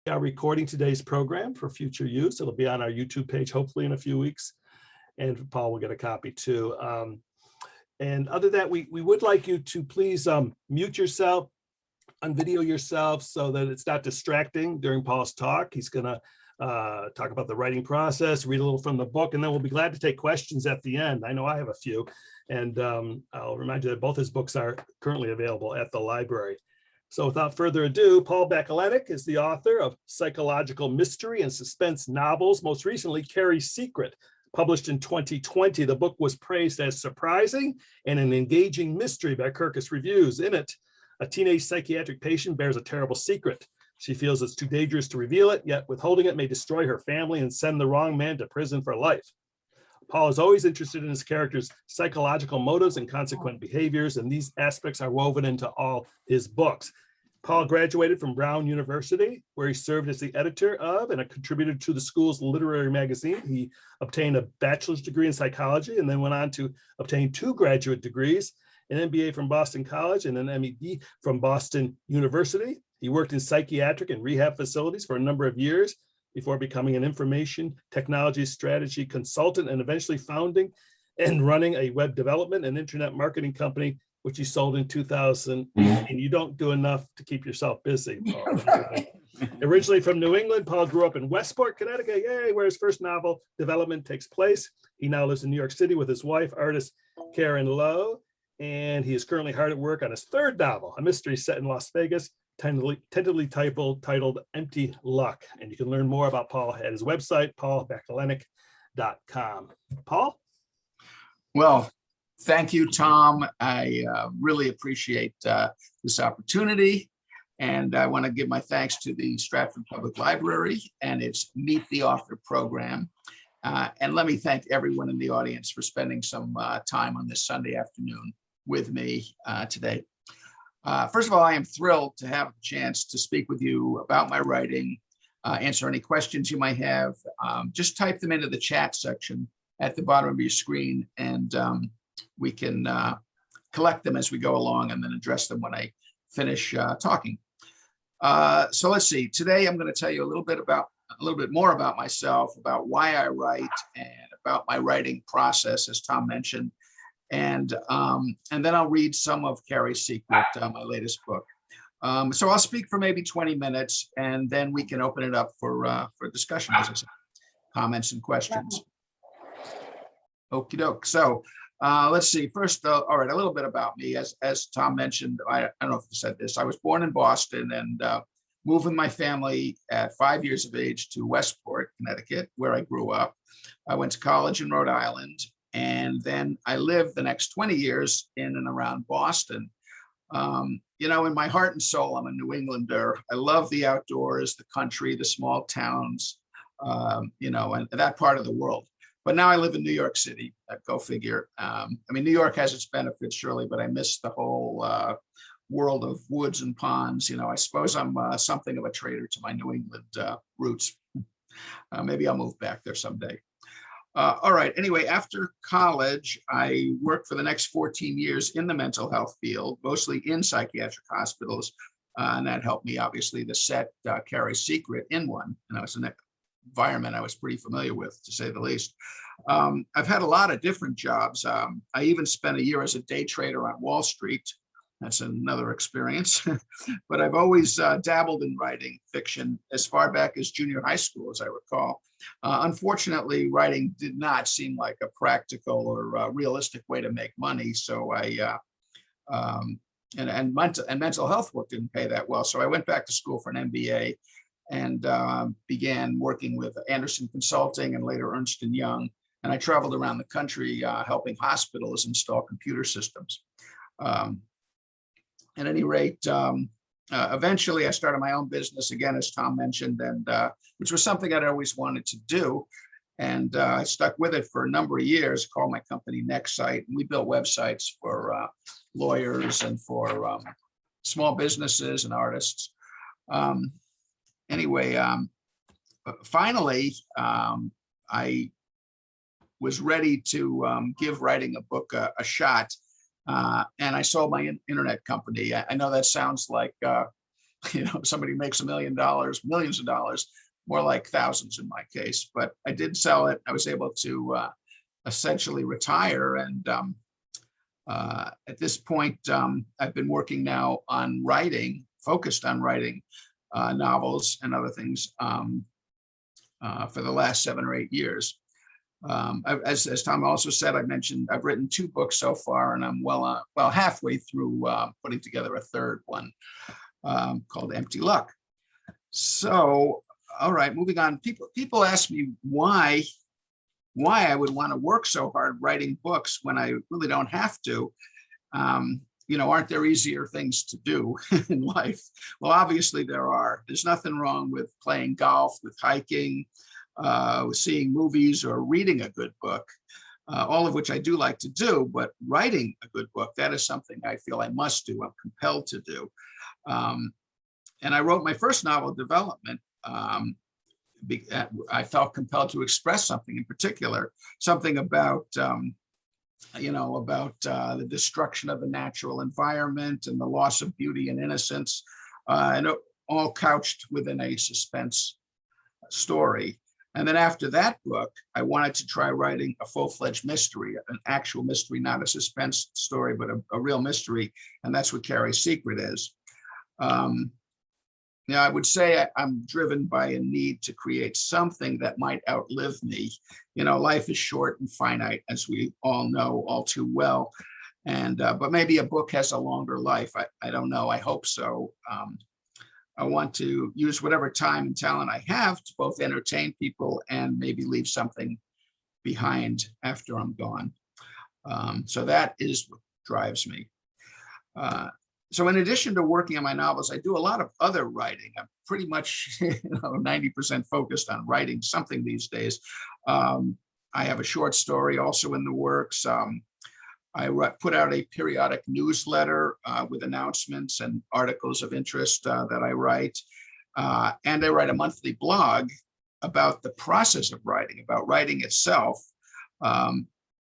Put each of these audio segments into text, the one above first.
are recording today's program for future use. It'll be on our YouTube page, hopefully in a few weeks. And Paul will get a copy too. And other than that, we would like you to please mute yourself, unvideo yourself so that it's not distracting during Paul's talk. He's gonna talk about the writing process, read a little from the book, and then we'll be glad to take questions at the end. I know I have a few. And I'll remind you that both his books are currently available at the library. So without further ado, Paul Backalenick is the author of psychological mystery and suspense novels, most recently Carrie's Secret, published in 2020. The book was praised as surprising and an engaging mystery by Kirkus Reviews. In it, a teenage psychiatric patient bears a terrible secret. She feels it's too dangerous to reveal it, yet withholding it may destroy her family and send the wrong man to prison for life. Paul is always interested in his characters' psychological motives and consequent behaviors, and these aspects are woven into all his books. Paul graduated from Brown University, where he served as the editor of and a contributor to the school's literary magazine. He obtained a bachelor's degree in psychology and then went on to obtain 2 graduate degrees, an MBA from Boston College and an MED from Boston University. He worked in psychiatric and rehab facilities for a number of years before becoming an information technology strategy consultant and eventually founding and running a web development and internet marketing company, which he sold in 2000. And you don't do enough to keep yourself busy, Paul. Right. Originally from New England, Paul grew up in Westport, Connecticut, where his first novel development takes place. He now lives in New York City with his wife, artist Karen Lowe, and he is currently hard at work on his 3rd novel, a mystery set in Las Vegas, tentatively titled Empty Luck. And you can learn more about Paul at his website, paulbackalenick.com. Paul? Well, thank you, Tom. I really appreciate this opportunity. And I want to give my thanks to the Stratford Public Library and its Meet the Author program. And let me thank everyone in the audience for spending some time on this Sunday afternoon with me today. First of all, I am thrilled to have a chance to speak with you about my writing, answer any questions you might have. Just type them into the chat section at the bottom of your screen, and we can collect them as we go along and then address them when I finish talking. So let's see. Today, I'm going to tell you a little bit more about myself, about why I write, and about my writing process, as Tom mentioned. And then I'll read some of Carrie's Secret, my latest book. So I'll speak for maybe 20 minutes, and then we can open it up for discussion, as I said, comments and questions. Okie doke. So let's see. First, all right, a little bit about me. As Tom mentioned, I don't know if you said this, I was born in Boston and moved with my family at 5 years of age to Westport, Connecticut, where I grew up. I went to college in Rhode Island. And then I lived the next 20 years in and around Boston. You know, in my heart and soul, I'm a New Englander. I love the outdoors, the country, the small towns, you know, and that part of the world. But now I live in New York City, go figure. I mean, New York has its benefits, surely, but I miss the whole world of woods and ponds. You know, I suppose I'm something of a traitor to my New England roots. Maybe I'll move back there someday. All right. Anyway, after college, I worked for the next 14 years in the mental health field, mostly in psychiatric hospitals. And that helped me, obviously, to set Carrie's Secret in one. And that was an environment I was pretty familiar with, to say the least. I've had a lot of different jobs. I even spent a year as a day trader on Wall Street. That's another experience. But I've always dabbled in writing fiction as far back as junior high school, as I recall. Unfortunately, writing did not seem like a practical or realistic way to make money. So mental health work didn't pay that well. So I went back to school for an MBA and began working with Anderson Consulting and later Ernst & Young. And I traveled around the country helping hospitals install computer systems. At any rate, eventually I started my own business again, as Tom mentioned, and which was something I'd always wanted to do. And I stuck with it for a number of years, called my company NextSite. And we built websites for lawyers and for small businesses and artists. Finally, I was ready to give writing a book a shot. And I sold my internet company. I know that sounds like somebody makes $1 million, millions of dollars, more like thousands in my case. But I did sell it. I was able to essentially retire. And at this point, I've been working now on writing, focused on writing novels and other things for the last 7 or 8 years. As Tom also said, I've written 2 books so far, and I'm well halfway through putting together a third one called Empty Luck. So, all right, moving on. People ask me why I would want to work so hard writing books when I really don't have to. Aren't there easier things to do in life? Well, obviously there are. There's nothing wrong with playing golf, with hiking, with seeing movies, or reading a good book, all of which I do like to do. But writing a good book, that is something I feel I must do. I'm compelled to do. And I wrote my first novel, Development. I felt compelled to express something in particular, something about the destruction of the natural environment and the loss of beauty and innocence, and all couched within a suspense story. And then after that book, I wanted to try writing a full-fledged mystery, an actual mystery, not a suspense story, but a real mystery. And that's what Carrie's Secret is. I would say I'm driven by a need to create something that might outlive me. Life is short and finite, as we all know all too well. And but maybe a book has a longer life. I don't know. I hope so. I want to use whatever time and talent I have to both entertain people and maybe leave something behind after I'm gone. So that is what drives me. So in addition to working on my novels, I do a lot of other writing. I'm pretty much 90% focused on writing something these days. I have a short story also in the works. I put out a periodic newsletter with announcements and articles of interest that I write. And I write a monthly blog about the process of writing, about writing itself, about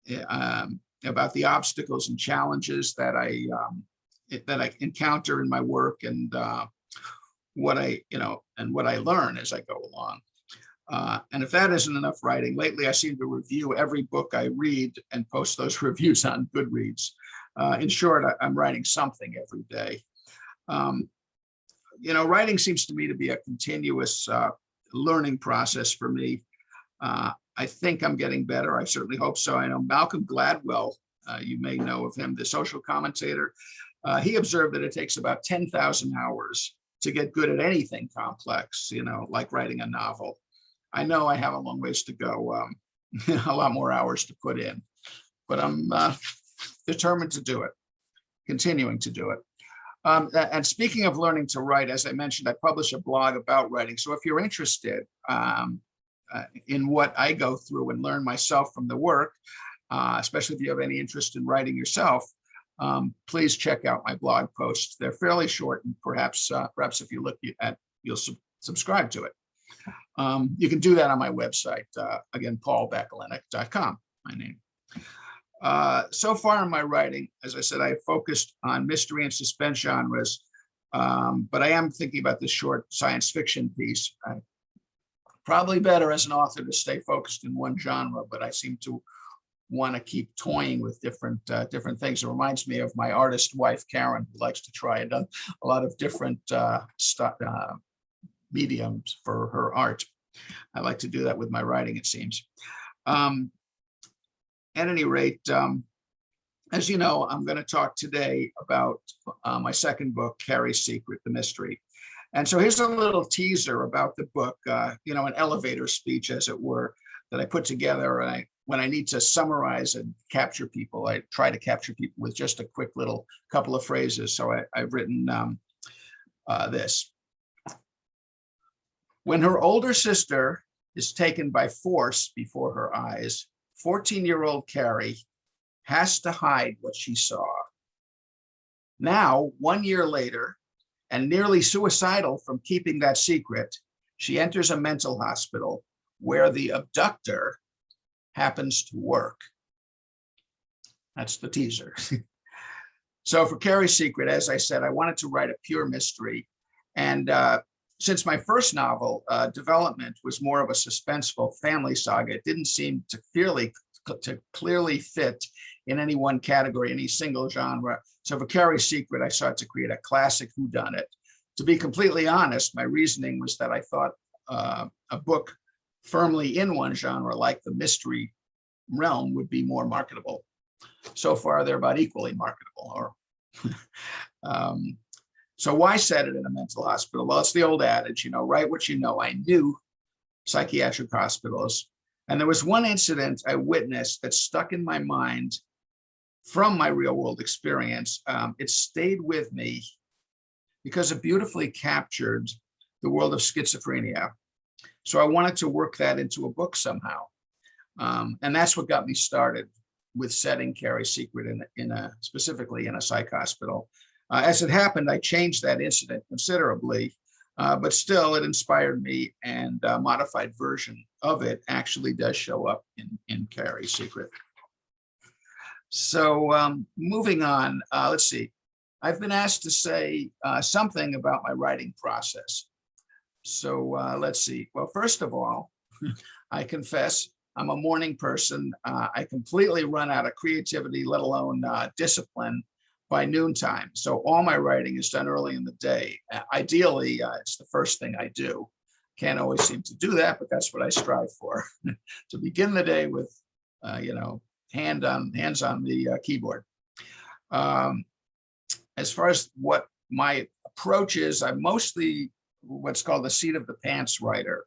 the obstacles and challenges that I encounter in my work, and what I learn as I go along. And if that isn't enough writing, lately I seem to review every book I read and post those reviews on Goodreads. In short, I'm writing something every day. Writing seems to me to be a continuous learning process for me. I think I'm getting better. I certainly hope so. I know Malcolm Gladwell, you may know of him, the social commentator. He observed that it takes about 10,000 hours to get good at anything complex, like writing a novel. I know I have a long ways to go, a lot more hours to put in, but I'm determined to do it, continuing to do it. And speaking of learning to write, as I mentioned, I publish a blog about writing. So if you're interested in what I go through and learn myself from the work, especially if you have any interest in writing yourself, please check out my blog posts. They're fairly short, and perhaps if you look at, you'll subscribe to it. You can do that on my website, again, paulbackalenick.com, my name. So far in my writing, as I said, I have focused on mystery and suspense genres, but I am thinking about this short science fiction piece. Probably better as an author to stay focused in one genre, but I seem to want to keep toying with different things. It reminds me of my artist wife, Karen, who likes to try a lot of different mediums for her art. I like to do that with my writing, it seems. At any rate, as you know, I'm going to talk today about my second book, Carrie's Secret, the Mystery. And so here's a little teaser about the book, an elevator speech, as it were, that I put together. When I need to summarize and capture people, I try to capture people with just a quick little couple of phrases. So I've written this. When her older sister is taken by force before her eyes, 14-year-old Carrie has to hide what she saw. Now, 1 year later, and nearly suicidal from keeping that secret, she enters a mental hospital where the abductor happens to work. That's the teaser. So for Carrie's Secret, as I said, I wanted to write a pure mystery. And since my first novel, Development, was more of a suspenseful family saga, it didn't seem to clearly fit in any one category, any single genre. So for Carrie's Secret, I sought to create a classic whodunit. To be completely honest, my reasoning was that I thought a book firmly in one genre, like the mystery realm, would be more marketable. So far, they're about equally marketable. Or so why set it in a mental hospital? Well, it's the old adage, you know, write what you know. I knew psychiatric hospitals. And there was one incident I witnessed that stuck in my mind from my real world experience. It stayed with me because it beautifully captured the world of schizophrenia. So I wanted to work that into a book somehow. And that's what got me started with setting Carrie's Secret specifically in a psych hospital. As it happened, I changed that incident considerably, but still it inspired me, and a modified version of it actually does show up in Carrie's Secret. So moving on, let's see. I've been asked to say something about my writing process. So let's see. Well, first of all, I confess I'm a morning person. I completely run out of creativity, let alone discipline, by noontime. So all my writing is done early in the day. Ideally, it's the first thing I do. Can't always seem to do that, but that's what I strive for, to begin the day with, you know, hands on the keyboard. As far as what my approach is, I'm mostly what's called the seat of the pants writer.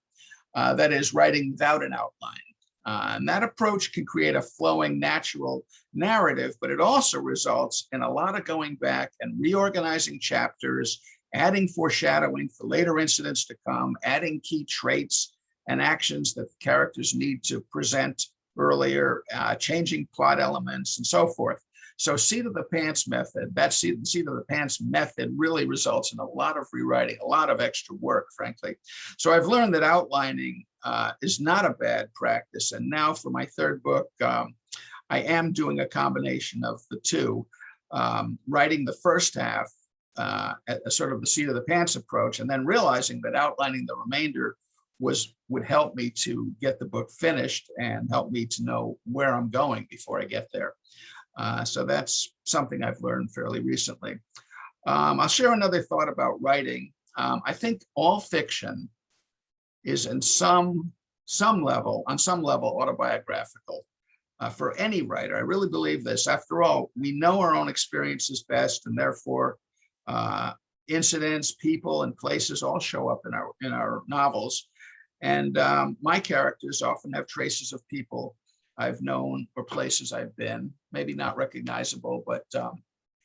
That is, writing without an outline. And that approach can create a flowing, natural narrative, but it also results in a lot of going back and reorganizing chapters, adding foreshadowing for later incidents to come, adding key traits and actions that the characters need to present earlier, changing plot elements, and so forth. So seat of the pants method, that seat of the pants method really results in a lot of rewriting, a lot of extra work, frankly. So I've learned that outlining is not a bad practice. And now for my third book, I am doing a combination of the two, writing the first half at a sort of the seat of the pants approach, and then realizing that outlining the remainder would help me to get the book finished and help me to know where I'm going before I get there. So that's something I've learned fairly recently. I'll share another thought about writing. I think all fiction is on some level autobiographical for any writer. I really believe this. After all, we know our own experiences best, and therefore incidents, people, and places all show up in our novels. And my characters often have traces of people I've known or places I've been, maybe not recognizable, but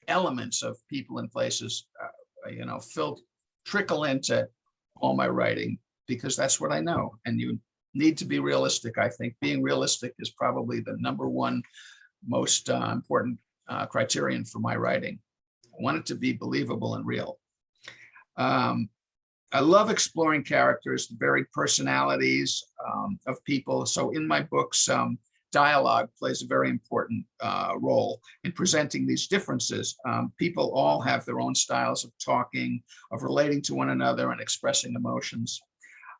elements of people and places, you know, trickle into all my writing, because that's what I know. And you need to be realistic. I think being realistic is probably the number one most important criterion for my writing. I want it to be believable and real. I love exploring characters, the varied personalities of people. So in my books, dialogue plays a very important role in presenting these differences. People all have their own styles of talking, of relating to one another and expressing emotions.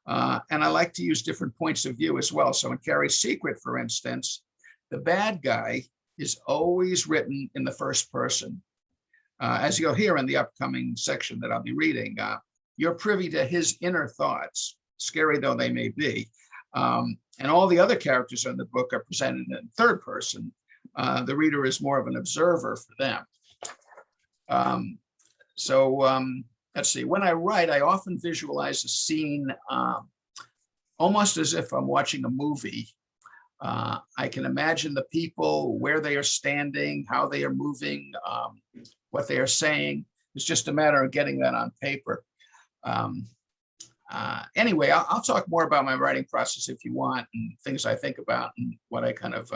And I like to use different points of view as well. So in Carrie's Secret, for instance, the bad guy is always written in the first person. As you'll hear in the upcoming section that I'll be reading, you're privy to his inner thoughts, scary though they may be. And all the other characters in the book are presented in third person. The reader is more of an observer for them. Let's see, when I write, I often visualize a scene almost as if I'm watching a movie. I can imagine the people, where they are standing, how they are moving, what they are saying. It's just a matter of getting that on paper. Anyway, I'll talk more about my writing process if you want, and things I think about and what I kind of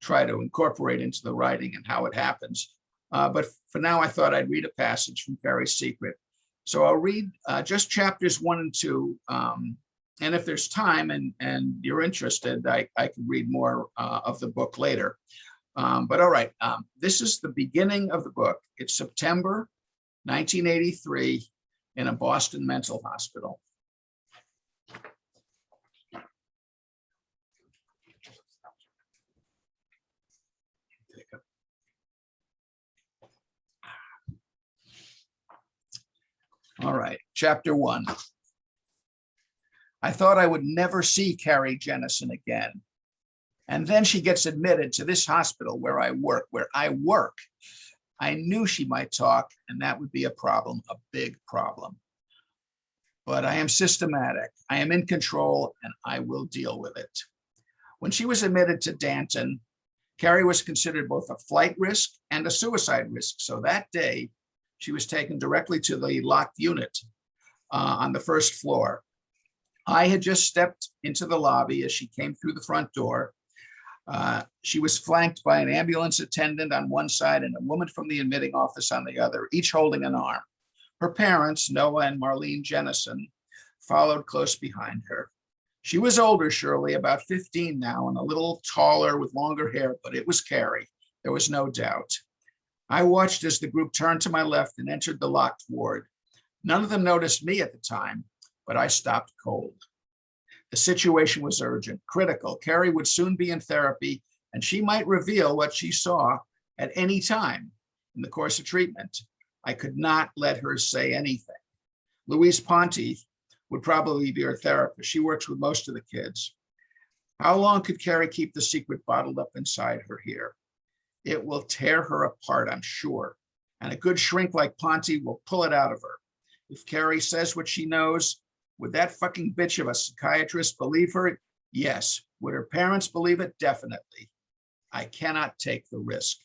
try to incorporate into the writing and how it happens. But for now, I thought I'd read a passage from Carrie's Secret. So I'll read just chapters 1 and 2. And if there's time and you're interested, I can read more of the book later. But all right, this is the beginning of the book. It's September 1983. in a Boston mental hospital. All right, chapter 1. I thought I would never see Carrie Jennison again. And then she gets admitted to this hospital where I work. I knew she might talk, and that would be a problem, a big problem. But I am systematic, I am in control, and I will deal with it. When she was admitted to Danton, Carrie was considered both a flight risk and a suicide risk. So that day, she was taken directly to the locked unit on the first floor. I had just stepped into the lobby as she came through the front door. She was flanked by an ambulance attendant on one side and a woman from the admitting office on the other, each holding an arm. Her parents, Noah and Marlene Jennison, followed close behind her. She was older, surely, about 15 now, and a little taller with longer hair, but it was Carrie. There was no doubt. I watched as the group turned to my left and entered the locked ward. None of them noticed me at the time, but I stopped cold. The situation was urgent, critical. Carrie would soon be in therapy, and she might reveal what she saw at any time in the course of treatment. I could not let her say anything. Louise Ponte would probably be her therapist. She works with most of the kids. How long could Carrie keep the secret bottled up inside her here? It will tear her apart, I'm sure. And a good shrink like Ponte will pull it out of her. If Carrie says what she knows, would that fucking bitch of a psychiatrist believe her? Yes. Would her parents believe it? Definitely. I cannot take the risk.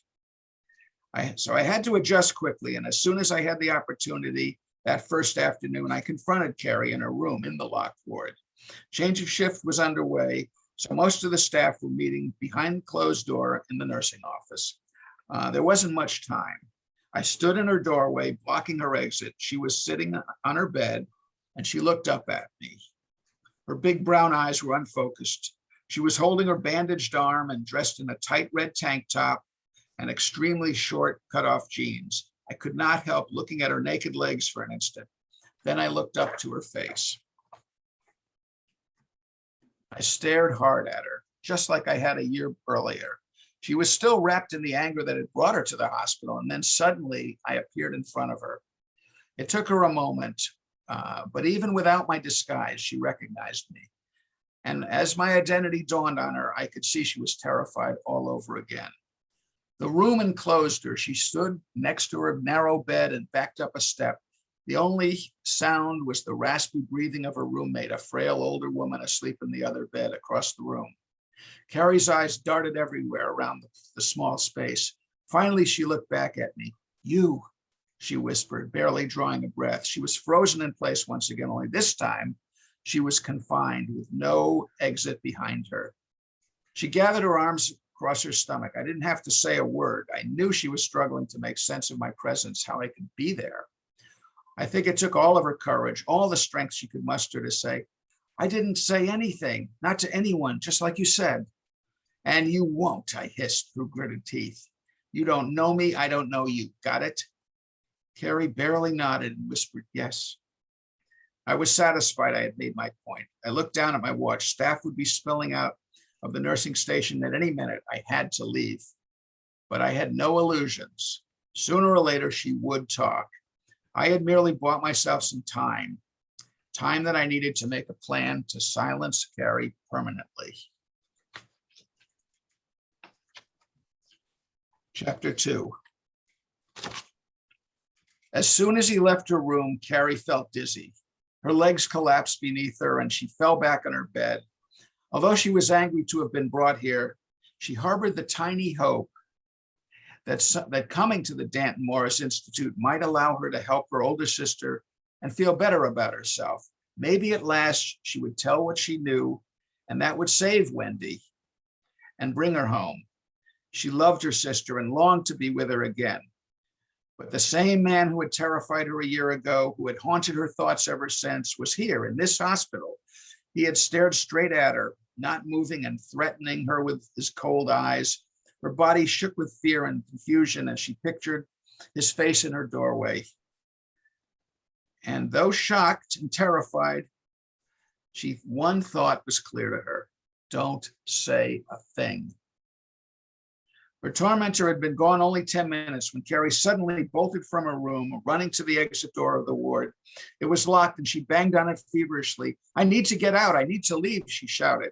So I had to adjust quickly. And as soon as I had the opportunity that first afternoon, I confronted Carrie in her room in the locked ward. Change of shift was underway. So most of the staff were meeting behind the closed door in the nursing office. There wasn't much time. I stood in her doorway, blocking her exit. She was sitting on her bed, and she looked up at me. Her big brown eyes were unfocused. She was holding her bandaged arm and dressed in a tight red tank top and extremely short cut-off jeans. I could not help looking at her naked legs for an instant. Then I looked up to her face. I stared hard at her, just like I had a year earlier. She was still wrapped in the anger that had brought her to the hospital, and then suddenly I appeared in front of her. It took her a moment, but even without my disguise, she recognized me. And as my identity dawned on her, I could see she was terrified all over again. The room enclosed her. She stood next to her narrow bed and backed up a step. The only sound was the raspy breathing of her roommate, a frail older woman asleep in the other bed across the room. Carrie's eyes darted everywhere around the small space. Finally, she looked back at me. You, she whispered, barely drawing a breath. She was frozen in place once again, only this time she was confined with no exit behind her. She gathered her arms across her stomach. I didn't have to say a word. I knew she was struggling to make sense of my presence, how I could be there. I think it took all of her courage, all the strength she could muster to say, I didn't say anything, not to anyone, just like you said. And you won't, I hissed through gritted teeth. You don't know me, I don't know you. Got it? Carrie barely nodded and whispered, yes. I was satisfied I had made my point. I looked down at my watch. Staff would be spilling out of the nursing station at any minute. I had to leave, but I had no illusions. Sooner or later, she would talk. I had merely bought myself some time that I needed to make a plan to silence Carrie permanently. Chapter 2. As soon as he left her room, Carrie felt dizzy. Her legs collapsed beneath her and she fell back on her bed. Although she was angry to have been brought here, she harbored the tiny hope that coming to the Danton Morris Institute might allow her to help her older sister and feel better about herself. Maybe at last she would tell what she knew, and that would save Wendy and bring her home. She loved her sister and longed to be with her again. But the same man who had terrified her a year ago, who had haunted her thoughts ever since, was here in this hospital. He had stared straight at her, not moving and threatening her with his cold eyes. Her body shook with fear and confusion as she pictured his face in her doorway. And though shocked and terrified, one thought was clear to her: don't say a thing. Her tormentor had been gone only 10 minutes when Carrie suddenly bolted from her room, running to the exit door of the ward. It was locked and she banged on it feverishly. "I need to get out. I need to leave," she shouted.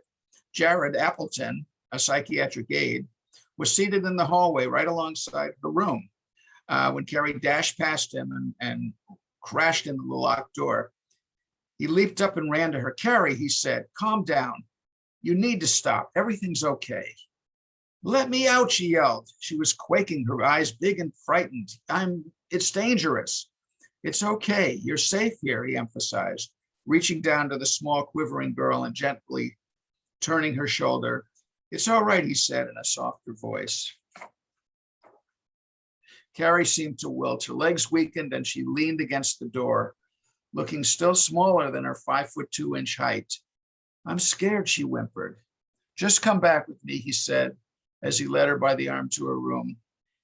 Jared Appleton, a psychiatric aide, was seated in the hallway right alongside the room when Carrie dashed past him and crashed into the locked door. He leaped up and ran to her. "Carrie," he said, "calm down. You need to stop. Everything's okay." "Let me out," she yelled. She was quaking, her eyes big and frightened. It's dangerous." "It's okay. You're safe here," he emphasized, reaching down to the small, quivering girl and gently turning her shoulder. "It's all right," he said in a softer voice. Carrie seemed to wilt. Her legs weakened and she leaned against the door, looking still smaller than her 5'2" height. "I'm scared," she whimpered. "Just come back with me," he said, as he led her by the arm to her room.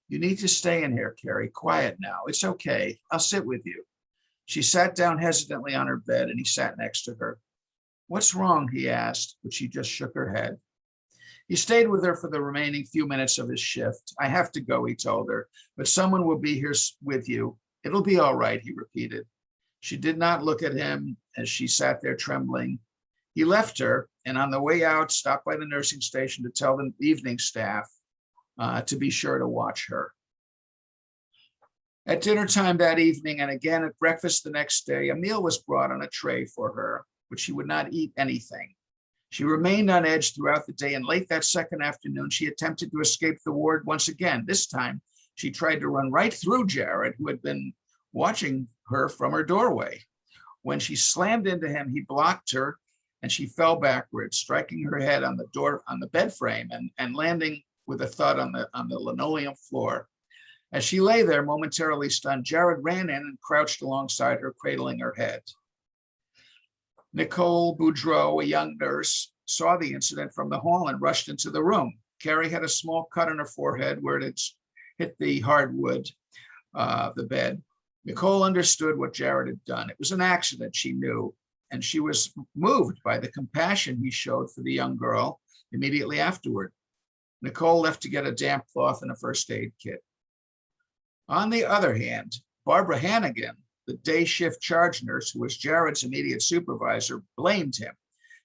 "You need to stay in here, Carrie. Quiet now. It's okay. I'll sit with you." She sat down hesitantly on her bed and he sat next to her. "What's wrong?" he asked, but she just shook her head. He stayed with her for the remaining few minutes of his shift. "I have to go," he told her, "but someone will be here with you. It'll be all right," he repeated. She did not look at him as she sat there trembling. He left her, and on the way out, stopped by the nursing station to tell the evening staff to be sure to watch her. At dinner time that evening, and again at breakfast the next day, a meal was brought on a tray for her, but she would not eat anything. She remained on edge throughout the day, and late that second afternoon, she attempted to escape the ward once again. This time, she tried to run right through Jared, who had been watching her from her doorway. When she slammed into him, he blocked her, and she fell backwards, striking her head on the bed frame and landing with a thud on the linoleum floor. As she lay there, momentarily stunned, Jared ran in and crouched alongside her, cradling her head. Nicole Boudreau, a young nurse, saw the incident from the hall and rushed into the room. Carrie had a small cut on her forehead where it had hit the hardwood of the bed. Nicole understood what Jared had done. It was an accident, she knew, and she was moved by the compassion he showed for the young girl immediately afterward. Nicole left to get a damp cloth and a first aid kit. On the other hand, Barbara Hannigan, the day shift charge nurse, who was Jared's immediate supervisor, blamed him.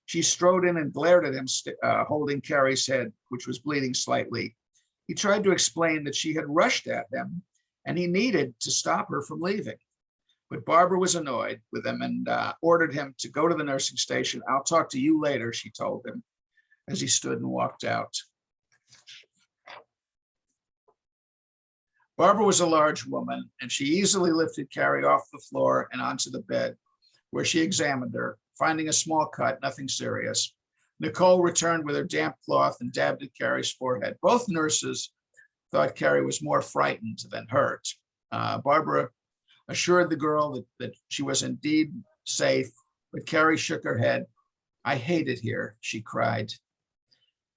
She strode in and glared at him, holding Carrie's head, which was bleeding slightly. He tried to explain that she had rushed at him and he needed to stop her from leaving. But Barbara was annoyed with him and ordered him to go to the nursing station. "I'll talk to you later," she told him as he stood and walked out. Barbara was a large woman, and she easily lifted Carrie off the floor and onto the bed, where she examined her, finding a small cut, nothing serious. Nicole returned with her damp cloth and dabbed at Carrie's forehead. Both nurses thought Carrie was more frightened than hurt. Barbara assured the girl that she was indeed safe, but Carrie shook her head. "I hate it here," she cried.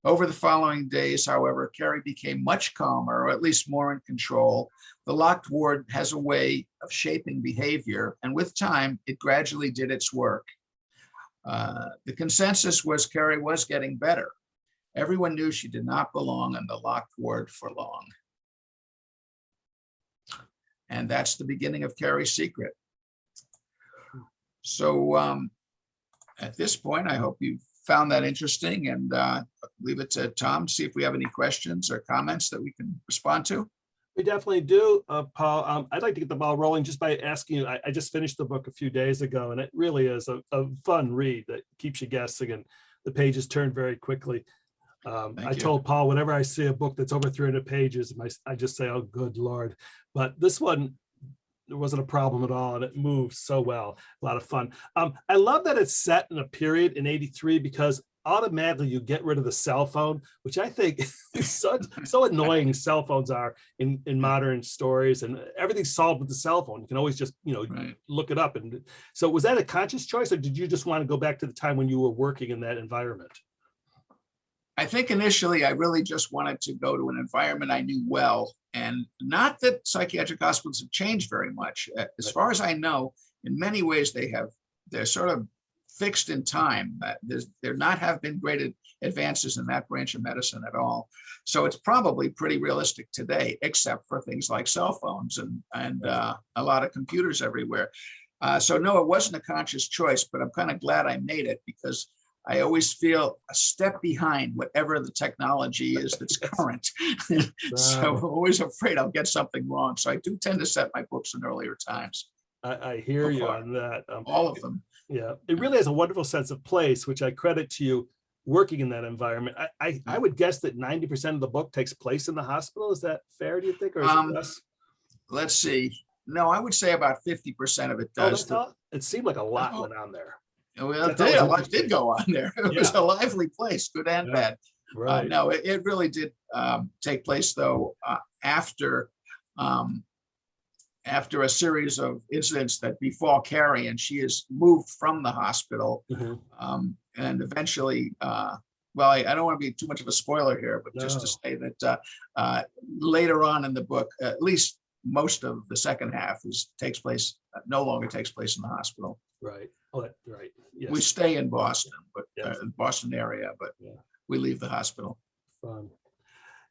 Over the following days, however, Carrie became much calmer, or at least more in control. The locked ward has a way of shaping behavior, and with time, it gradually did its work. The consensus was Carrie was getting better. Everyone knew she did not belong in the locked ward for long. And that's the beginning of Carrie's Secret. So at this point, I hope you found that interesting, and leave it to Tom to see if we have any questions or comments that we can respond to. We definitely do, Paul. I'd like to get the ball rolling just by asking you, I just finished the book a few days ago, and it really is a fun read that keeps you guessing, and the pages turn very quickly. I told Paul, whenever I see a book that's over 300 pages, I just say, "Oh, good Lord." But this one, there wasn't a problem at all, and it moves so well. A lot of fun. I love that it's set in a period in '83, because automatically you get rid of the cell phone, which I think is so annoying. Cell phones are in modern stories, and everything's solved with the cell phone. You can always just Right. look it up. And so was that a conscious choice, or did you just want to go back to the time when you were working in that environment? I think initially I really just wanted to go to an environment I knew well, and not that psychiatric hospitals have changed very much. As far as I know, in many ways they're sort of fixed in time. There not have been great advances in that branch of medicine at all. So it's probably pretty realistic today, except for things like cell phones and a lot of computers everywhere. So no, it wasn't a conscious choice, but I'm kind of glad I made it, because I always feel a step behind whatever the technology is that's current. So I'm always afraid I'll get something wrong. So I do tend to set my books in earlier times. I hear you on that. All of them. Yeah, it really has a wonderful sense of place, which I credit to you working in that environment. I would guess that 90% of the book takes place in the hospital. Is that fair, do you think, or is it less? Let's see. No, I would say about 50% of it does. It seemed like a lot went on there. Well, a lot did go on there. It was a lively place, good and bad. Right. No, it really did take place, though, after a series of incidents that befall Carrie, and she is moved from the hospital. And eventually, well, I don't want to be too much of a spoiler here, but just to say that later on in the book, at least most of the second half no longer takes place in the hospital. Right. Oh, right. Yes. We stay in Boston, but Boston area, but we leave the hospital. Fun.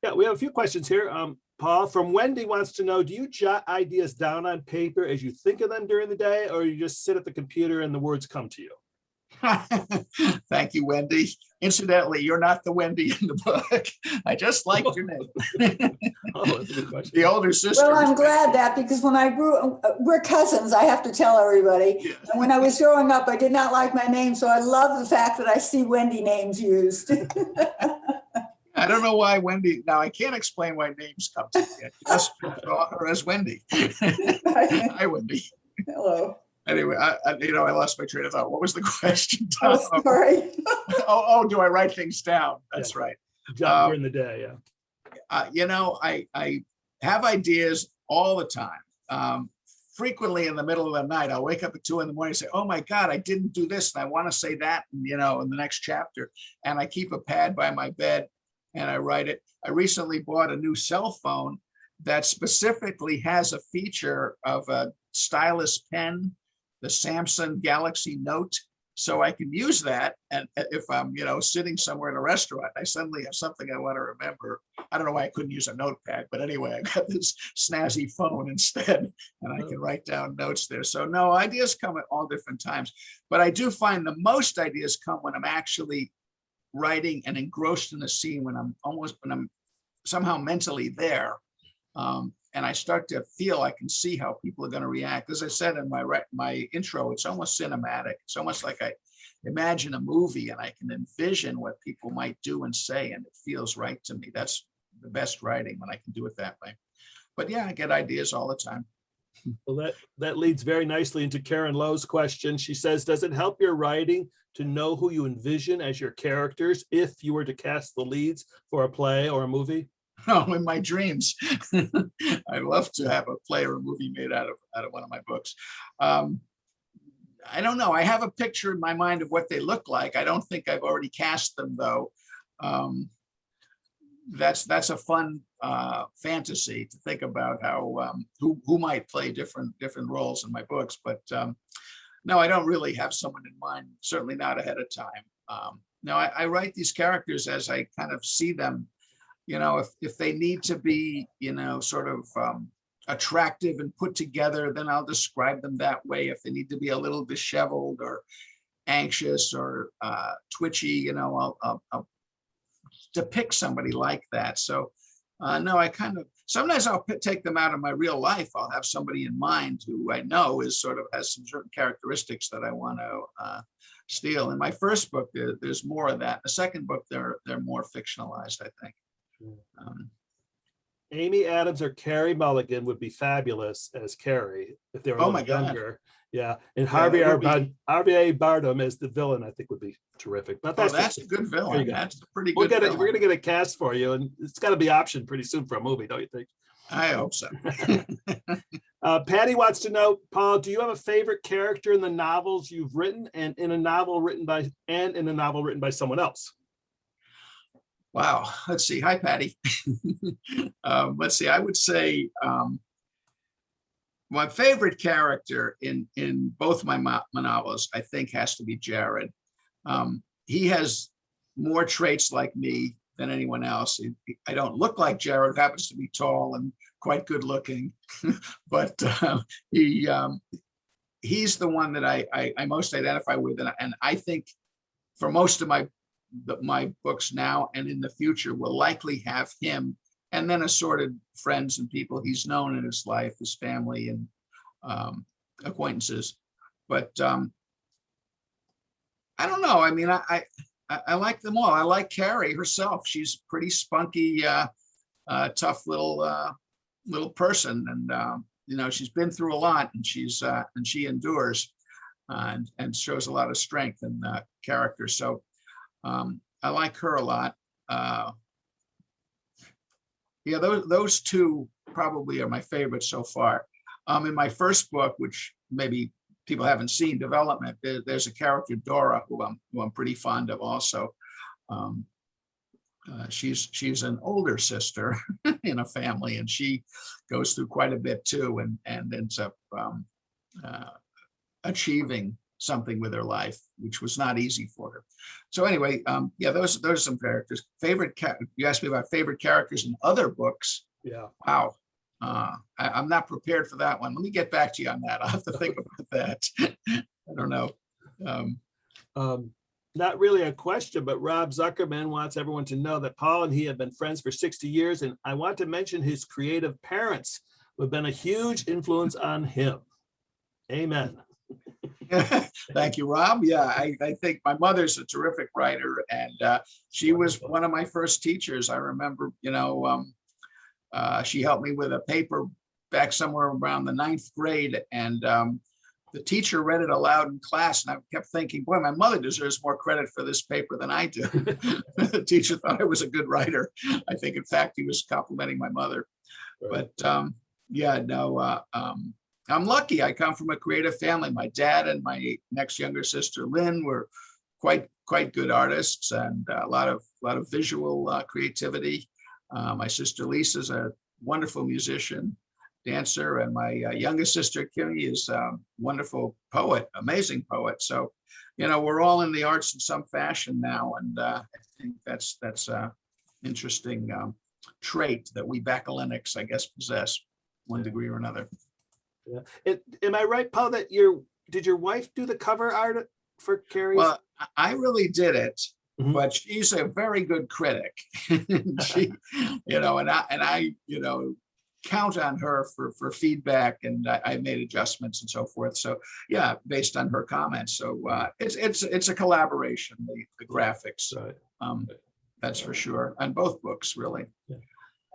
Yeah, we have a few questions here. Paul from Wendy wants to know, do you jot ideas down on paper as you think of them during the day, or you just sit at the computer and the words come to you? Thank you, Wendy. Incidentally, you're not the Wendy in the book. I just liked your name. Oh, that's a good question. The older sister. Well, I'm glad that, because when I we're cousins, I have to tell everybody. Yes. And when I was growing up, I did not like my name. So I love the fact that I see Wendy names used. I don't know why Wendy. Now I can't explain why names come to me. I just saw her as Wendy. Hi, Wendy. Hello. Anyway, I lost my train of thought. What was the question, Tom? Oh, sorry. Do I write things down? That's right. During the day, I have ideas all the time. Frequently in the middle of the night, I'll wake up at 2 in the morning and say, oh my God, I didn't do this. And I want to say that, in the next chapter. And I keep a pad by my bed and I write it. I recently bought a new cell phone that specifically has a feature of a stylus pen, the Samsung Galaxy Note. So I can use that. And if I'm, sitting somewhere in a restaurant, I suddenly have something I want to remember. I don't know why I couldn't use a notepad, but anyway, I got this snazzy phone instead, and I can write down notes there. So no, ideas come at all different times, but I do find the most ideas come when I'm actually writing and engrossed in the scene, when I'm somehow mentally there. And I start to feel I can see how people are going to react. As I said in my intro, it's almost cinematic. It's almost like I imagine a movie and I can envision what people might do and say, and it feels right to me. That's the best writing, when I can do it that way. But yeah, I get ideas all the time. Well, that leads very nicely into Karen Lowe's question. She says, does it help your writing to know who you envision as your characters if you were to cast the leads for a play or a movie? Oh, in my dreams. I'd love to have a play or a movie made out of one of my books. I don't know. I have a picture in my mind of what they look like. I don't think I've already cast them, though. That's a fun fantasy to think about how who might play different roles in my books. But no, I don't really have someone in mind. Certainly not ahead of time. No, I write these characters as I kind of see them. If they need to be, sort of attractive and put together, then I'll describe them that way. If they need to be a little disheveled or anxious or twitchy, I'll depict somebody like that. So no, I sometimes I'll take them out of my real life. I'll have somebody in mind who I know has some certain characteristics that I want to steal. In my first book, there's more of that. The second book, they're more fictionalized, I think. Amy Adams or Carrie Mulligan would be fabulous as Carrie if they were a little younger. Yeah, and Harvey Bardem as the villain, I think, would be terrific. But that's a good villain. That's a pretty good. We're gonna get a cast for you, and it's got to be optioned pretty soon for a movie, don't you think? I hope so. Patty wants to know, Paul, do you have a favorite character in the novels you've written, and in a novel written by someone else? Wow. Let's see. Hi, Patty. Let's see. I would say my favorite character in both my novels, I think, has to be Jared. He has more traits like me than anyone else. I don't look like Jared, who happens to be tall and quite good looking, but he's the one that I most identify with, and I think for most of my books now and in the future will likely have him, and then assorted friends and people he's known in his life, his family and acquaintances. But I don't know. I mean, I like them all. I like Carrie herself. She's pretty spunky, tough little person, and you know, she's been through a lot, and she endures and shows a lot of strength and character. So I like her a lot. Yeah, those two probably are my favorites so far. In my first book, which maybe people haven't seen, Development, there's a character, Dora, who I'm pretty fond of also. She's an older sister in a family, and she goes through quite a bit too, and ends up achieving something with her life, which was not easy for her. So anyway, yeah, those are some characters. You asked me about favorite characters in other books. Yeah. Wow. I'm not prepared for that one. Let me get back to you on that. I'll have to think about that. I don't know. Not really a question, but Rob Zuckerman wants everyone to know that Paul and he have been friends for 60 years. And I want to mention his creative parents who have been a huge influence on him. Amen. Thank you, Rob. Yeah, I think my mother's a terrific writer, and she was one of my first teachers. I remember, you know, she helped me with a paper back somewhere around the 9th grade, and the teacher read it aloud in class, and I kept thinking, boy, my mother deserves more credit for this paper than I do. The teacher thought I was a good writer. I think, in fact, he was complimenting my mother. Right. But yeah, no, I'm lucky. I come from a creative family. My dad and my next younger sister, Lynn, were quite good artists, and a lot of visual creativity. My sister Lisa's a wonderful musician, dancer, and my youngest sister Kimmy is a wonderful poet, amazing poet. So, you know, we're all in the arts in some fashion now, and I think that's an interesting trait that we Backalennicks, I guess, possess, one degree or another. Yeah. Am I right, Paul, that did your wife do the cover art for Carrie's? Well, I really did it. Mm-hmm. But she's a very good critic. She, you know, and I, you know, count on her for feedback, and I made adjustments and so forth. So yeah, based on her comments. So it's a collaboration, the graphics. Right. That's for sure, on both books, really. Yeah.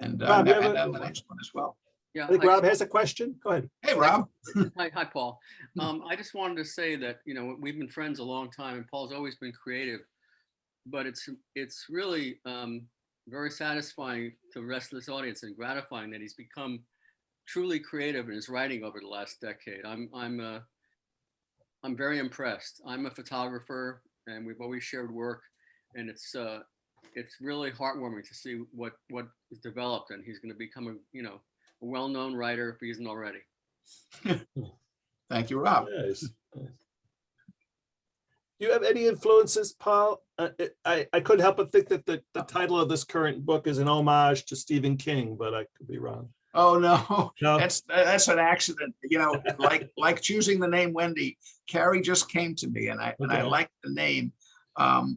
And on the next one as well. Yeah, I think Rob has a question. Go ahead. Hey, Rob. Hi, Paul. I just wanted to say that, you know, we've been friends a long time, and Paul's always been creative. But it's really very satisfying to the rest of this audience, and gratifying that he's become truly creative in his writing over the last decade. I'm very impressed. I'm a photographer, and we've always shared work, and it's really heartwarming to see what is developed, and he's going to become a well-known writer if he isn't already. Thank you, Rob. Nice. Do you have any influences, Paul? I couldn't help but think that the title of this current book is an homage to Stephen King, but I could be wrong. Oh no. That's an accident. You know, like choosing the name Wendy. Carrie just came to me, and I liked the name.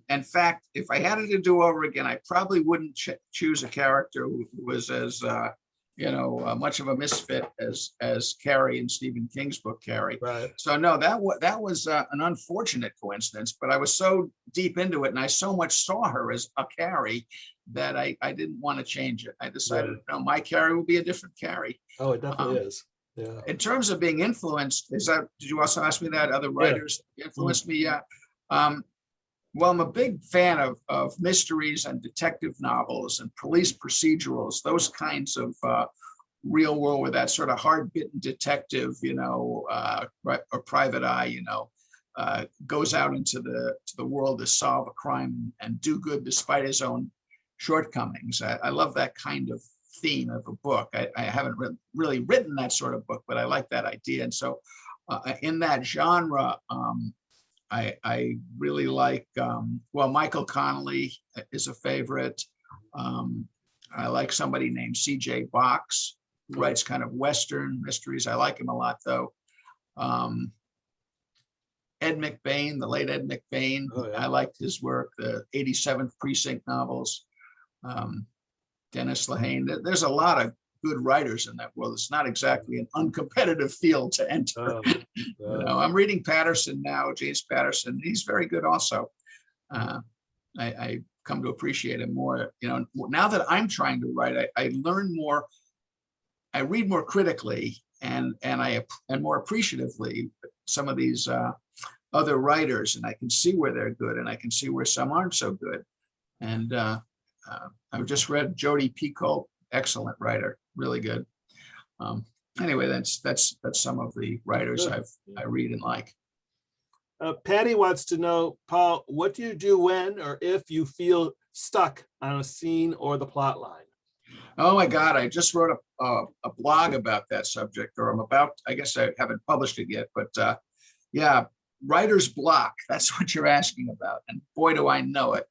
In fact, if I had it to do over again, I probably wouldn't choose a character who was as much of a misfit as Carrie in Stephen King's book, Carrie. Right. So no, that was an unfortunate coincidence, but I was so deep into it, and I so much saw her as a Carrie that I didn't want to change it. I decided, no, my Carrie will be a different Carrie. Oh, it definitely is. Yeah. In terms of being influenced, did you also ask me that? Other writers influenced me? Yeah. Well, I'm a big fan of mysteries and detective novels and police procedurals, those kinds of real world, where that sort of hard-bitten detective, or private eye, goes out into the world to solve a crime and do good despite his own shortcomings. I love that kind of theme of a book. I haven't really written that sort of book, but I like that idea. And so in that genre, I really like, well, Michael Connelly is a favorite. I like somebody named C.J. Box, who writes kind of Western mysteries. I like him a lot, though. Ed McBain, the late Ed McBain. Oh, yeah. I liked his work, the 87th Precinct novels. Dennis Lehane. There's a lot of good writers in that world. It's not exactly an uncompetitive field to enter. You know, I'm reading Patterson now, James Patterson. He's very good also. I come to appreciate him more. You know, now that I'm trying to write, I learn more. I read more critically and more appreciative some of these other writers, and I can see where they're good, and I can see where some aren't so good. And I've just read Jodi Picoult, excellent writer, really good. Anyway, that's some of the writers I read and like. Patty wants to know, Paul, what do you do when or if you feel stuck on a scene or the plot line? Oh my God, I just wrote a blog about that subject, or I'm about, I guess I haven't published it yet, but yeah, writer's block, that's what you're asking about. And boy, do I know it.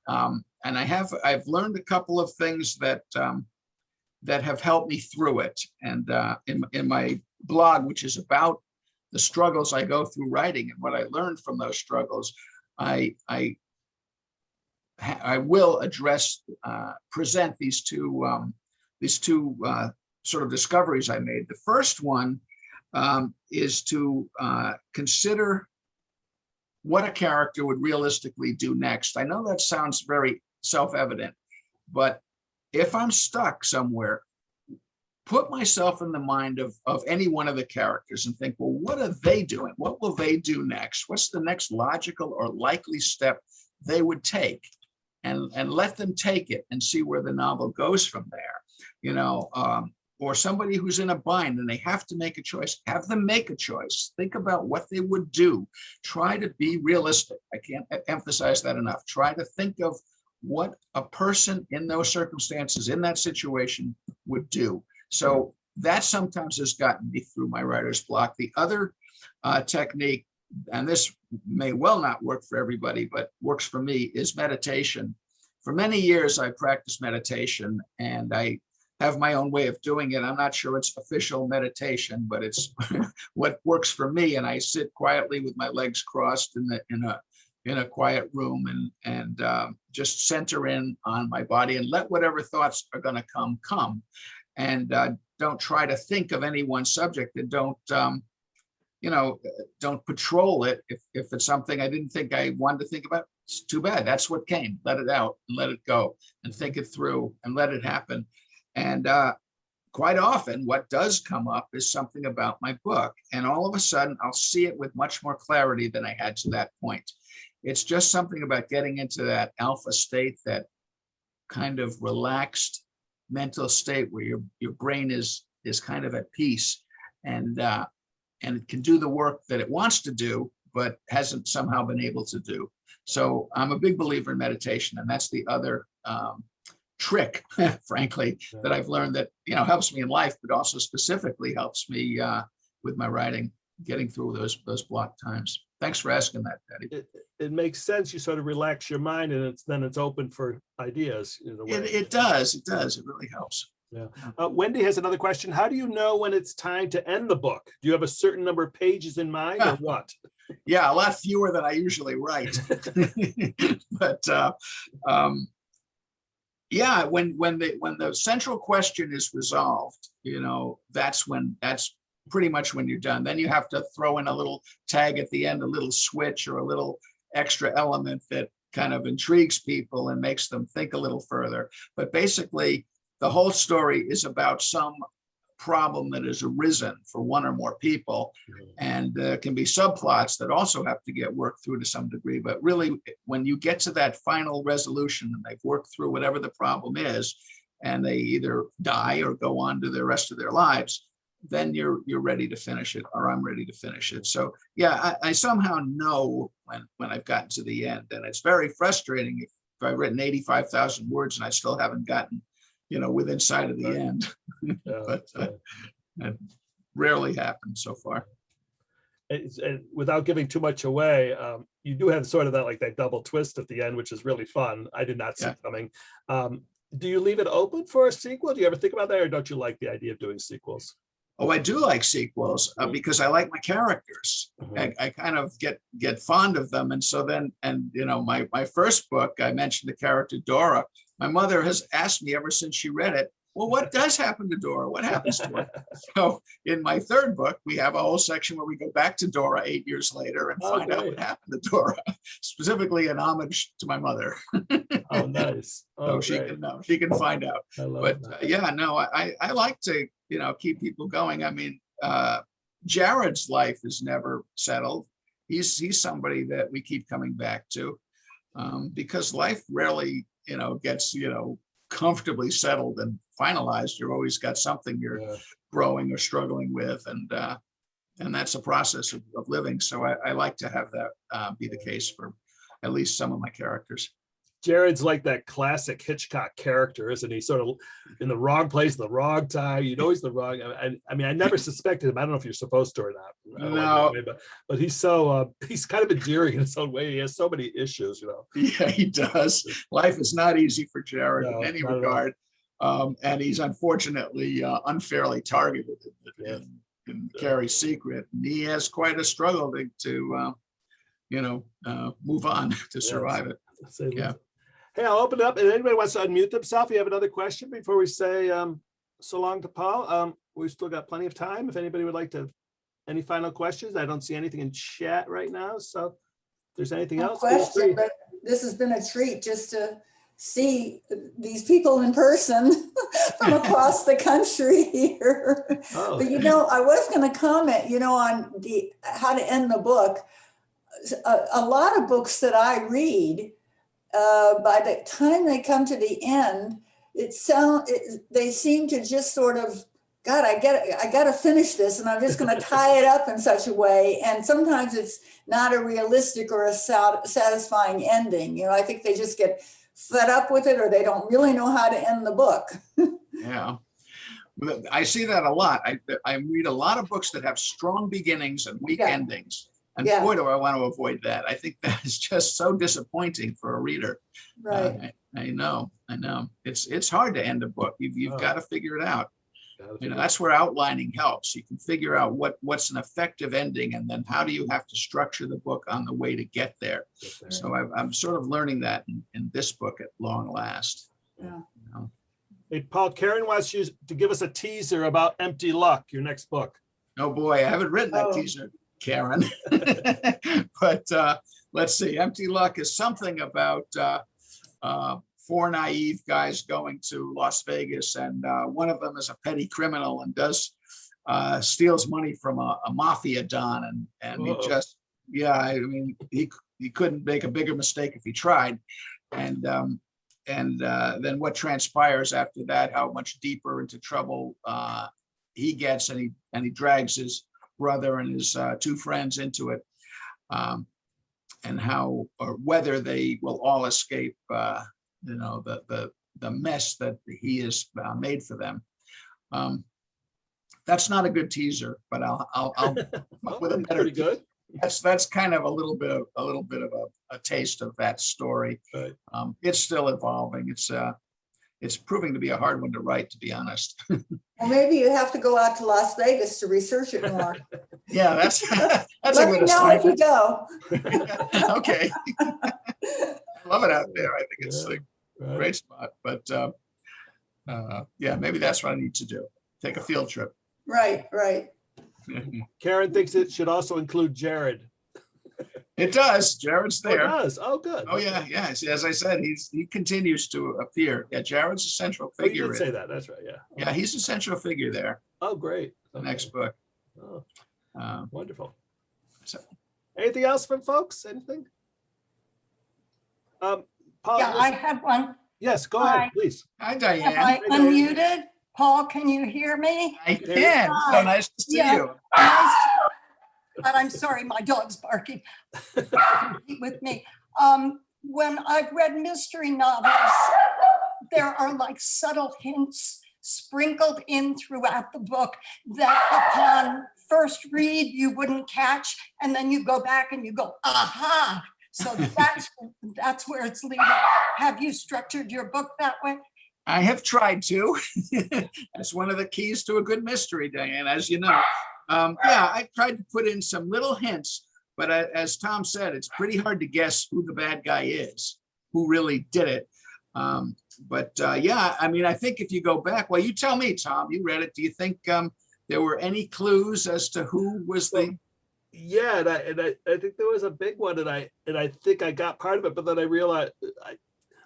And I've learned a couple of things that have helped me through it. And in my blog, which is about the struggles I go through writing and what I learned from those struggles, I will present these two sort of discoveries I made. The first one is to consider what a character would realistically do next. I know that sounds very self-evident, but if I'm stuck somewhere, put myself in the mind of any one of the characters and think, well, what are they doing? What will they do next? What's the next logical or likely step they would take? And let them take it and see where the novel goes from there. You know, or somebody who's in a bind and they have to make a choice, have them make a choice. Think about what they would do. Try to be realistic. I can't emphasize that enough. Try to think of what a person in those circumstances, in that situation, would do. So that sometimes has gotten me through my writer's block. The other technique, and this may well not work for everybody, but works for me, is meditation. For many years, I practiced meditation, and I have my own way of doing it. I'm not sure it's official meditation, but it's what works for me. And I sit quietly with my legs crossed in a quiet room and just center in on my body and let whatever thoughts are going to come. And don't try to think of any one subject, and don't patrol it. If it's something I didn't think I wanted to think about, it's too bad. That's what came. Let it out and let it go and think it through and let it happen. And quite often what does come up is something about my book. And all of a sudden I'll see it with much more clarity than I had to that point. It's just something about getting into that alpha state, that kind of relaxed mental state where your brain is kind of at peace, and it can do the work that it wants to do, but hasn't somehow been able to do. So I'm a big believer in meditation, and that's the other trick, frankly, that I've learned that helps me in life, but also specifically helps me with my writing, getting through those block times. Thanks for asking that, Patty. It makes sense. You sort of relax your mind, and then it's open for ideas in a way. It does. It really helps. Yeah. Wendy has another question. How do you know when it's time to end the book? Do you have a certain number of pages in mind, or what? Yeah, a lot fewer than I usually write. But yeah, when the central question is resolved, that's pretty much when you're done. Then you have to throw in a little tag at the end, a little switch or a little extra element that kind of intrigues people and makes them think a little further. But basically, the whole story is about some problem that has arisen for one or more people. And there can be subplots that also have to get worked through to some degree. But really, when you get to that final resolution and they've worked through whatever the problem is, and they either die or go on to the rest of their lives, then you're ready to finish it, or I'm ready to finish it. So yeah, I somehow know when I've gotten to the end, and it's very frustrating if I've written 85,000 words and I still haven't gotten within sight of the Right. end. Yeah, But yeah. it rarely happened so far. And without giving too much away, you do have sort of that double twist at the end, which is really fun. I did not see Yeah. coming. Do you leave it open for a sequel? Do you ever think about that, or don't you like the idea of doing sequels? Oh, I do like sequels because I like my characters. Mhm. I kind of get fond of them. And so then, my first book, I mentioned the character Dora. My mother has asked me ever since she read it, well, what does happen to Dora? What happens to her? So in my third book, we have a whole section where we go back to Dora 8 years later and Oh, find out great. what happened to Dora, specifically an homage to my mother. Oh, nice. So Oh, great. she can find out. I love But that. yeah, no, I like to, keep people going. I mean, Jared's life is never settled. He's somebody that we keep coming back to because life rarely, gets, comfortably settled and finalized. You've always got something you're Yeah. growing or struggling with. And that's a process of living. So I like to have that be the case for at least some of my characters. Jared's like that classic Hitchcock character, isn't he? Sort of in the wrong place, the wrong time. He's the wrong. I mean, I never suspected him. I don't know if you're supposed to or not. I don't No. know, but he's so he's kind of endearing in his own way. He has so many issues, Yeah, he does. Life is not easy for Jared No, in any not at all. regard. And he's unfortunately unfairly targeted Yeah. in Carrie's Secret. And he has quite a struggle to move on to survive it. Yeah. Hey, I'll open it up. And anybody wants to unmute themselves, you have another question before we say so long to Paul? We've still got plenty of time. If anybody would like to, any final questions? I don't see anything in chat right now. So if there's anything No else, feel free. question, but this has been a treat just to see these people in person from across the country here. Oh, But I was going to comment, on the how to end the book. A lot of books that I read, by the time they come to the end, they seem to just sort of, God, I got to finish this, and I'm just going to tie it up in such a way. And sometimes it's not a realistic or a satisfying ending. I think they just get fed up with it, or they don't really know how to end the book. Yeah. I see that a lot. I read a lot of books that have strong beginnings and weak endings. And Yeah. boy, do I want to avoid that. I think that is just so disappointing for a reader. Right. I know. It's hard to end a book. You've got to figure it out. That's where outlining helps. You can figure out what's an effective ending, and then how do you have to structure the book on the way to get there. So I'm sort of learning that in this book at long last. Yeah. Hey, Paul, Karen wants you to give us a teaser about Empty Luck, your next book. Oh boy, I haven't written that teaser, Karen. But let's see. Empty Luck is something about four naive guys going to Las Vegas, and one of them is a petty criminal and steals money from a mafia don, and he just, he couldn't make a bigger mistake if he tried. And then what transpires after that, how much deeper into trouble he gets, and he drags his brother and his two friends into it, and how or whether they will all escape the mess that he has made for them. That's not a good teaser, but I'll with a better. Pretty good. That's kind of a little bit of a taste of that story. Right. It's still evolving. It's proving to be a hard one to write, to be honest. Well, maybe you have to go out to Las Vegas to research it more. Yeah, that's a Let me good know if you assignment. go. Okay. I love it out there. I think it's a Right. great spot. But yeah, maybe that's what I need to do. Take a field trip. Right. Karen thinks it should also include Jared. It does. Jared's Oh, it there. does. Oh, good. Oh yeah. See, as I said, he continues to appear. Yeah, Jared's a central Oh, you figure. did say that. That's right. Yeah. Yeah, he's a central figure there. Oh, great. The Okay. next book. Oh, Um, wonderful. so- Anything else from folks? Anything? Paul, Yeah, I have one. yes, go ahead, Hi. please. Hi, Have Diane. I unmuted? Paul, can you hear me? I can. So Hi. nice to see Yeah. you. Nice. But I'm sorry, my dog's barking with me. When I've read mystery novels, there are like subtle hints sprinkled in throughout the book that upon first read you wouldn't catch, and then you go back and you go, aha. So that's where it's leading. Have you structured your book that way? I have tried to. That's one of the keys to a good mystery, Diane, as you know. Yeah, I tried to put in some little hints, but as Tom said, it's pretty hard to guess who the bad guy is, who really did it. Yeah, I mean, I think if you go back, well, you tell me, Tom, you read it. Do you think there were any clues as to who was the? Yeah, and I think there was a big one, and I think I got part of it, but then I realized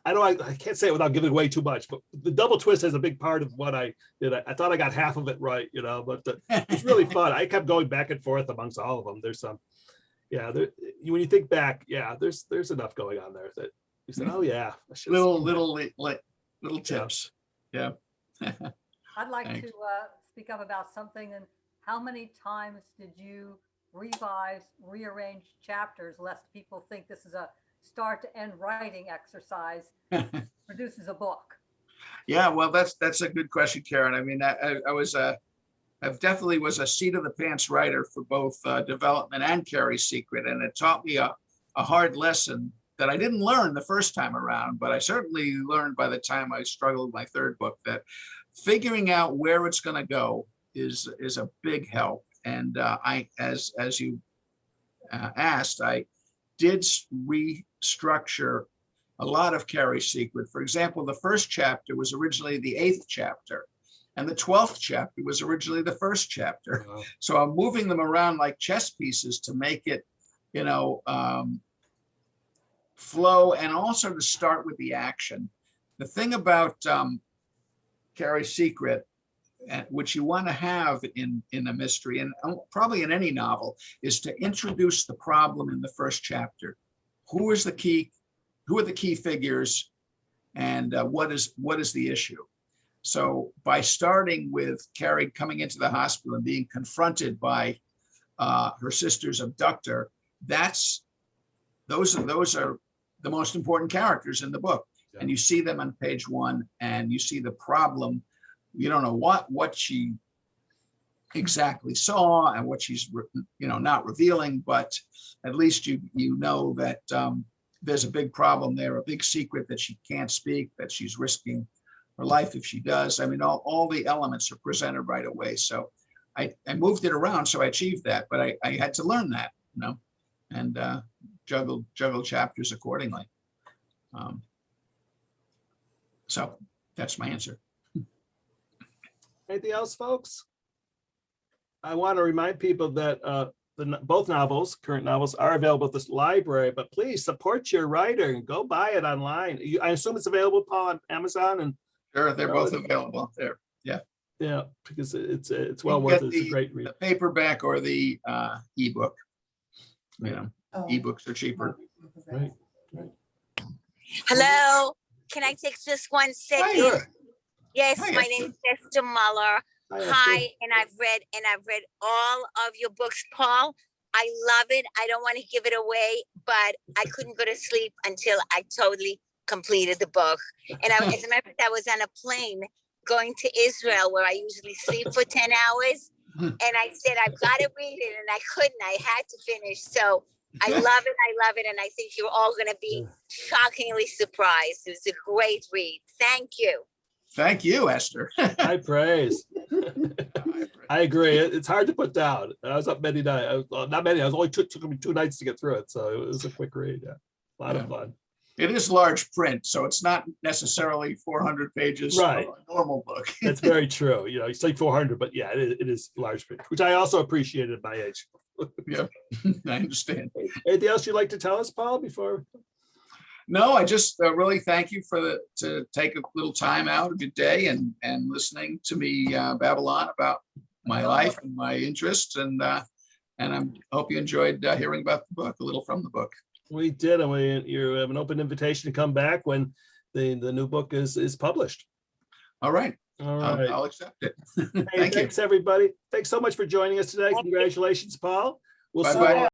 I can't say it without giving away too much, but the double twist is a big part of what I did. I thought I got half of it right, but it's really fun. I kept going back and forth amongst all of them. There's some, yeah, when you think back, yeah, there's enough going on there that you said, oh yeah, little tips. Yeah. I'd like Thanks. to speak up about something. And how many times did you revise, rearrange chapters, lest people think this is a start to end writing exercise, produces a book? Yeah, well, that's a good question, Karen. I mean, I definitely was a seat of the pants writer for both development and Carrie's Secret, and it taught me a hard lesson that I didn't learn the first time around, but I certainly learned by the time I struggled with my third book, that figuring out where it's going to go is a big help. And as you asked, I did restructure a lot of Carrie's Secret. For example, the first chapter was originally the 8th chapter, and the 12th chapter was originally the first chapter. Wow. So I'm moving them around like chess pieces to make it, flow, and also to start with the action. The thing about Carrie's Secret, which you want to have in a mystery, and probably in any novel, is to introduce the problem in the first chapter. Who are the key figures, and what is the issue? So by starting with Carrie coming into the hospital and being confronted by her sister's abductor, those are the most important characters in the book. Yeah. And you see them on page 1, and you see the problem. You don't know what she exactly saw and what she's not revealing, but at least you know that there's a big problem there, a big secret that she can't speak, that she's risking her life if she does. I mean, all the elements are presented right away. So I moved it around, so I achieved that, but I had to learn that, and juggle chapters accordingly. So that's my answer. Anything else, folks? I want to remind people that both novels, current novels, are available at this library, but please support your writer and go buy it online. I assume it's available, Paul, on Amazon, and Sure, they're both available there. yeah, because it's well worth it. It's a great read. The paperback or the ebook. Oh. Ebooks are cheaper. Right. Hello, can I take just 1 second? Sure. Yes, Hi, my Esther. name is Esther Muller. Hi, Esther. Hi, and I've read all of your books, Paul. I love it. I don't want to give it away, but I couldn't go to sleep until I totally completed the book. And as a matter of fact, I was on a plane going to Israel, where I usually sleep for 10 hours. And I said, I've got to read it, and I couldn't. I had to finish. So I love it, and I think you're all going to be shockingly surprised. It was a great read. Thank you. Thank you, Esther. High praise. I agree. It's hard to put down. I was up many nights. Not many. I was only took me 2 nights to get through it, so it was a quick read. Yeah, a lot of fun. It is large print, so it's not necessarily 400 pages Right. of a normal book. That's very true. You say 400, but yeah, it is large print, which I also appreciated at my age. Yeah, I understand. Anything else you'd like to tell us, Paul, before? No, I just really thank you to take a little time out of your day and listening to me babble on about my life and my interests, and I hope you enjoyed hearing about the book, a little from the book. We did, and you have an open invitation to come back when the new book is published. All right. All right. I'll accept it. Hey, Thank you. thanks, everybody. Thanks so much for joining us today. Congratulations, Paul. We'll see you Bye-bye. all